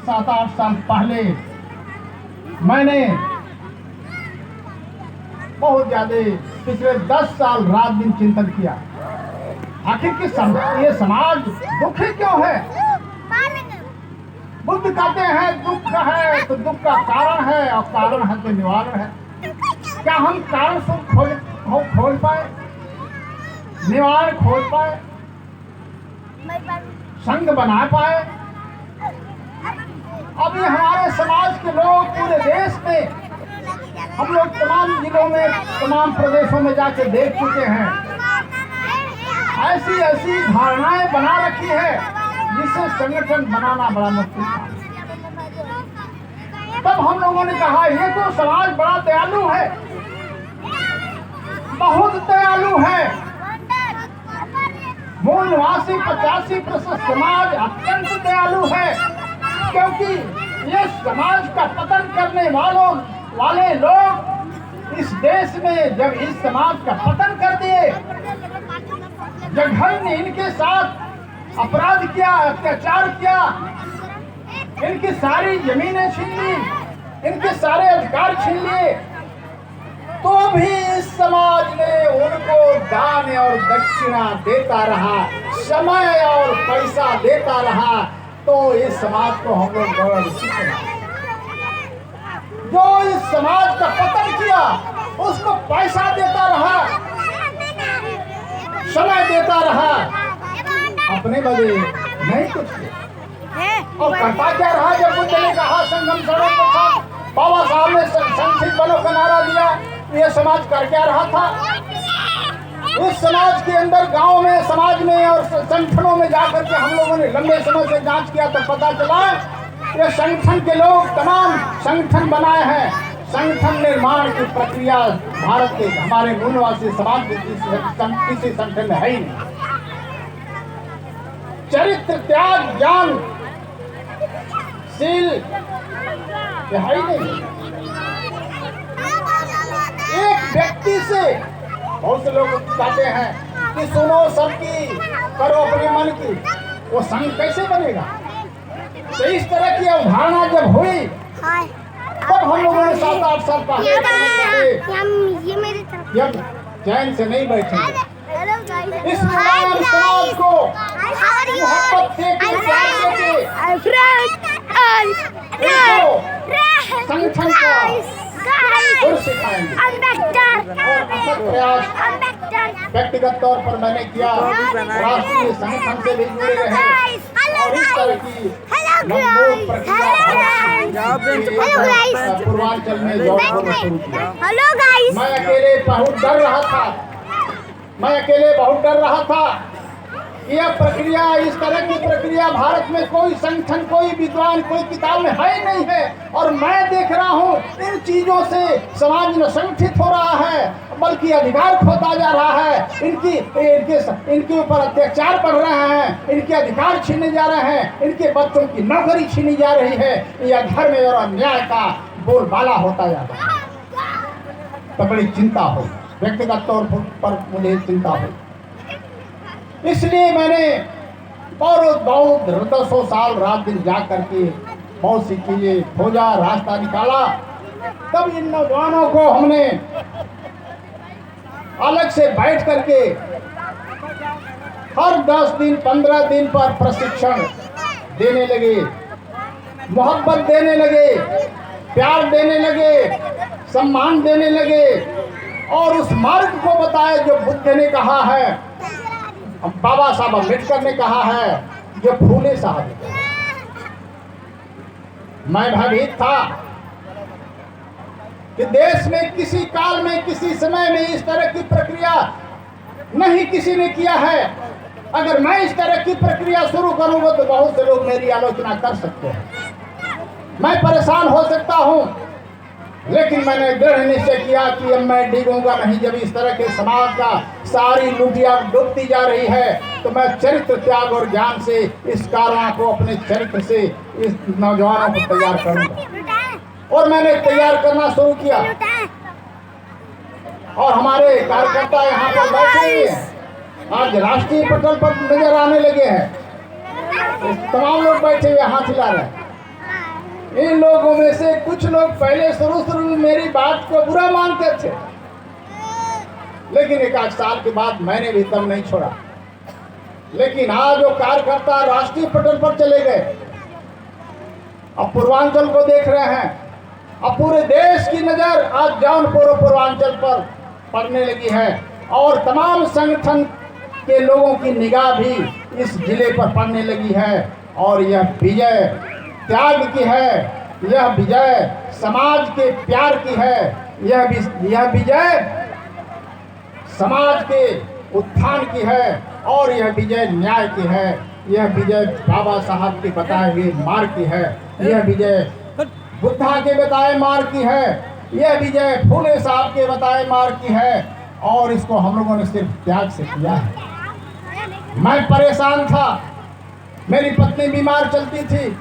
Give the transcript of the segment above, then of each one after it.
7-8 साल पहले मैंने बहुत ज्यादा पिछले 10 साल रात दिन चिंतन किया, आखिर ये समाज दुखी क्यों है। बुद्ध कहते हैं दुख है तो दुख का कारण है, और कारण है तो निवारण है। क्या हम कारण खोज पाए, निवारण खोज पाए, संग बना पाए। अभी हमारे समाज के लोग पूरे देश में, हम लोग तमाम जिलों में, तमाम प्रदेशों में जाके देख चुके हैं, ऐसी ऐसी धारणाएं बना रखी है जिससे संगठन बनाना बड़ा मुश्किल था। तब हम लोगों ने कहा ये तो समाज बड़ा दयालु है, बहुत दयालु है। मूल निवासी 85% समाज अत्यंत दयालु है, क्योंकि ये समाज का पतन करने वाले लोग इस देश में जब इस समाज का पतन कर दिए, जब घर ने इनके साथ अपराध किया, अत्याचार किया, इनकी सारी जमीनें छीन ली, इनके सारे अधिकार छीन लिए, तो भी इस समाज ने उनको दान और दक्षिणा देता रहा, समय और पैसा देता रहा। तो इस समाज को हम लोग गौरव जो इस समाज का पतन किया उसको पैसा देता रहा, समय देता रहा, अपने बदले नहीं कुछ किया। और करता क्या रहा। जब बुद्ध ने कहा संगम सड़क पर था, बाबा साहब ने संस्कृत बनो का नारा दिया, ये समाज कर क्या रहा था। उस समाज के अंदर गांव में, समाज में और संगठनों में जाकर के हम लोगों ने लंबे समय से जांच किया तो पता चला ये संगठन के लोग तमाम संगठन बनाए हैं। संगठन निर्माण की प्रक्रिया भारत के हमारे मूलवासी समाज के किसी संगठन में है ही नहीं। चरित्र, त्याग, ज्ञान, शील है ही नहीं। एक व्यक्ति से, बहुत से लोग कहते हैं कि सुनो सबकी, करो अपने मन की, वो संघ कैसे बनेगा। तो इस तरह की अवधारणा जब हुई तब हम लोगों ने 7-8 साल पहले जब चैन से नहीं बैठे, इस समाज को मोहब्बत से, प्यार से संगठन का व्यक्तिगत तौर पर मैंने किया, राष्ट्रीय संगठन से भी जुड़े रहे और इस तरह की पूर्वांचल में जॉब करना शुरू किया। मैं अकेले बहुत डर रहा था। यह प्रक्रिया, इस तरह की प्रक्रिया भारत में कोई संगठन, कोई विद्वान, कोई किताब में है ही नहीं है। और मैं देख रहा हूँ इन चीजों से समाज न संगठित हो रहा है, बल्कि अधिकार खोता जा रहा है। इनके ऊपर अत्याचार बढ़ रहे हैं, इनके अधिकार छीने जा रहे हैं, इनके बच्चों की नौकरी छीनी जा रही है। यह धर्म और अन्याय का बोलबाला होता जा रहा है। तो बड़ी चिंता हो, व्यक्तिगत तौर पर मुझे चिंता हो। इसलिए मैंने बहुत 10 साल रात दिन जा करके बहुत सी चीजें खोजा, रास्ता निकाला। तब इन नौजवानों को हमने अलग से बैठ करके हर 10 दिन 15 दिन पर प्रशिक्षण देने लगे, मोहब्बत देने लगे, प्यार देने लगे, सम्मान देने लगे और उस मार्ग को बताया जो बुद्ध ने कहा है, बाबा साहब अम्बेडकर ने कहा है, जो फूले साहब। मैं भयभीत था कि देश में किसी काल में, किसी समय में इस तरह की प्रक्रिया नहीं किसी ने किया है। अगर मैं इस तरह की प्रक्रिया शुरू करूंगा तो बहुत से लोग मेरी आलोचना कर सकते हैं, मैं परेशान हो सकता हूं। लेकिन मैंने दृढ़ निश्चय किया कि अब मैं डिगूंगा नहीं। जब इस तरह के समाज का सारी लुटिया डूबती जा रही है तो मैं चरित्र, त्याग और ज्ञान से इस कारवां को, अपने चरित्र से इस नौजवानों को तैयार करूंगा। और मैंने तैयार करना शुरू किया और हमारे कार्यकर्ता यहाँ पर बैठे हुए हैं, आज राष्ट्रीय पटल पर नजर आने लगे हैं। तमाम लोग बैठे हुए हाथ हिला रहे हैं। इन लोगों में से कुछ लोग पहले शुरू में मेरी बात को बुरा मानते थे, लेकिन एक आध साल के बाद मैंने भी दम नहीं छोड़ा। लेकिन आज वो कार्यकर्ता राष्ट्रीय पटल पर चले गए, अब पूर्वांचल को देख रहे हैं। अब पूरे देश की नजर आज जौनपुर और पूर्वांचल पर पड़ने लगी है और तमाम संगठन के लोगों की निगाह भी इस जिले पर पड़ने लगी है। और यह विजय त्याग की है, यह विजय समाज के प्यार की है, यह विजय समाज के उत्थान की है और यह विजय न्याय की है, यह विजय बाबा साहब के बताए हुए मार्ग की है, यह विजय बुद्धा के बताए मार्ग की है, यह विजय फूले साहब के बताए मार्ग की है। और इसको हम लोगों ने सिर्फ त्याग से किया है। मैं परेशान था, मेरी पत्नी बीमार चलती थी,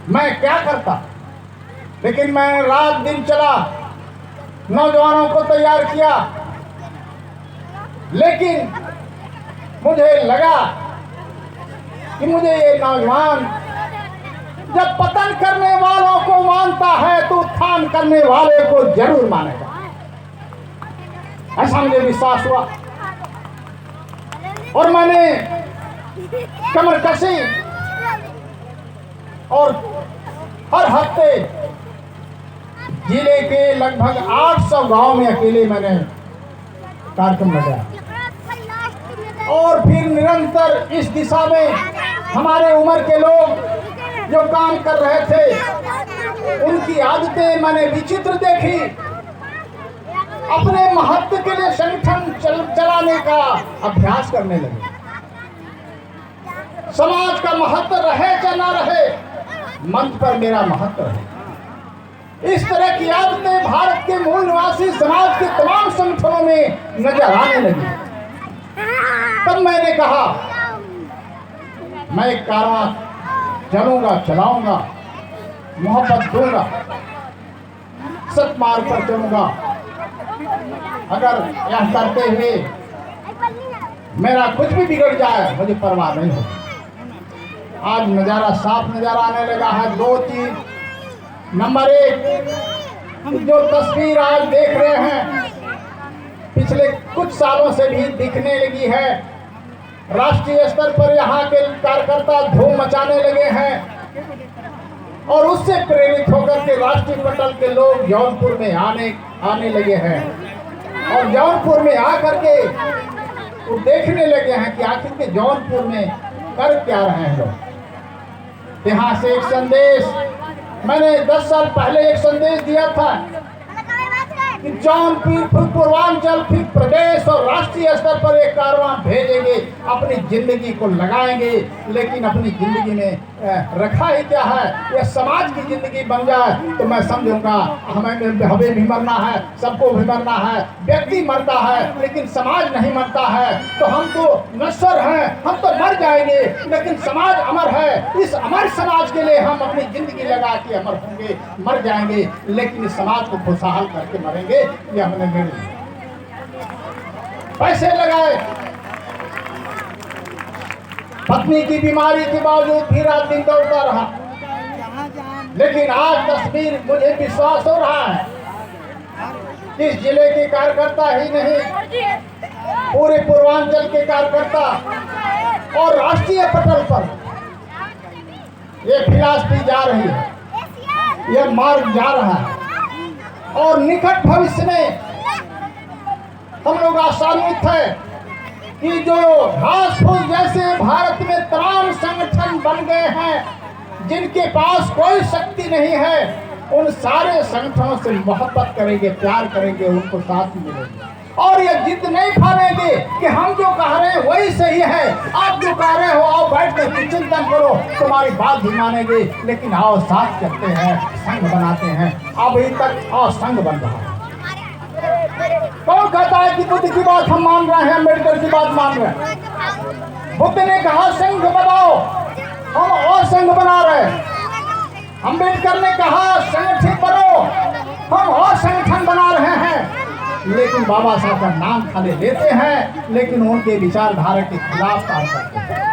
मैं क्या करता, लेकिन मैं रात दिन चला, नौजवानों को तैयार किया। लेकिन मुझे लगा कि मुझे ये नौजवान जब पतन करने वालों को मानता है तो उत्थान करने वाले को जरूर मानेगा, ऐसा मुझे विश्वास हुआ। और मैंने कमर कसी और हर हफ्ते जिले के लगभग 800 गांव में अकेले मैंने कार्यक्रम लगाया और फिर निरंतर इस दिशा में हमारे उम्र के लोग जो काम कर रहे थे उनकी आदतें मैंने विचित्र देखी। अपने महत्व के लिए संगठन चलाने का अभ्यास करने लगे। समाज का महत्व रहे या ना रहे, मंच पर मेरा महत्व है। इस तरह की आदतें भारत के मूल निवासी समाज के तमाम संगठनों में नजर आने लगी। तब मैंने कहा मैं एक कारवां चलूंगा, चलाऊंगा, मोहब्बत दूंगा, सत्मार्ग पर चलूंगा। अगर यह करते हुए मेरा कुछ भी बिगड़ जाए मुझे परवाह नहीं हो। आज नज़ारा साफ नजर आने लगा है। दो चीज, नंबर एक, जो तस्वीर आज देख रहे हैं पिछले कुछ सालों से भी दिखने लगी है। राष्ट्रीय स्तर पर यहाँ के कार्यकर्ता धूम मचाने लगे हैं और उससे प्रेरित होकर के राष्ट्रीय पटल के लोग जौनपुर में आने लगे हैं और जौनपुर में आकर के वो देखने लगे हैं कि आखिर के जौनपुर में कर क्या रहे हैं लोग। यहाँ से एक संदेश मैंने 10 साल पहले एक संदेश दिया था कि जौनपुर फिर पूर्वांचल फिर प्रदेश और राष्ट्रीय स्तर पर एक कारवां भेजेंगे, अपनी जिंदगी को लगाएंगे। लेकिन अपनी जिंदगी में रखा ही क्या है, यह समाज की जिंदगी बन जाए तो मैं समझूंगा हमें भी मरना है, सबको भी मरना है। व्यक्ति मरता है लेकिन समाज नहीं मरता है, तो हम तो नश्वर हैं, हम तो मर जाएंगे, लेकिन समाज अमर है। इस अमर समाज के लिए हम अपनी जिंदगी लगा के अमर होंगे, मर जाएंगे, लेकिन इस समाज को खुशहाल करके मरेंगे। ये हमने निर्णय पैसे लगाए, पत्नी की बीमारी के बावजूद भी रात दिन दौड़ता रहा। लेकिन आज तस्वीर मुझे विश्वास हो रहा है कि इस जिले के कार्यकर्ता ही नहीं, पूरे पूर्वांचल के कार्यकर्ता और राष्ट्रीय पटल पर यह फिलॉसफी जा रही है, यह मार्ग जा रहा है। और निकट भविष्य में हम लोग आशान्वित है कि जो घास फूस जैसे भारत में तमाम संगठन बन गए हैं जिनके पास कोई शक्ति नहीं है, उन सारे संगठनों से मोहब्बत करेंगे, प्यार करेंगे, उनको साथ मिलेंगे और ये जिद नहीं ठानेंगे कि हम जो कह रहे हैं वही सही है, आप जो कह रहे हो आओ बैठ कर चिंतन करो, तुम्हारी बात भी मानेंगे, लेकिन आओ साथ चलते हैं, संघ बनाते हैं। अभी तक और संघ बन रहा है। कौन कहता है कि बुद्ध की बात हम मान रहे हैं, अम्बेडकर की बात मान रहे हैं? बुद्ध ने कहा संघ बनाओ, हम और संघ बना रहे हैं। अम्बेडकर ने कहा संगठित बनो, हम और संगठन बना रहे हैं। लेकिन बाबा साहब का नाम खाली लेते हैं, लेकिन उनके विचारधारा के खिलाफ काम करते हैं।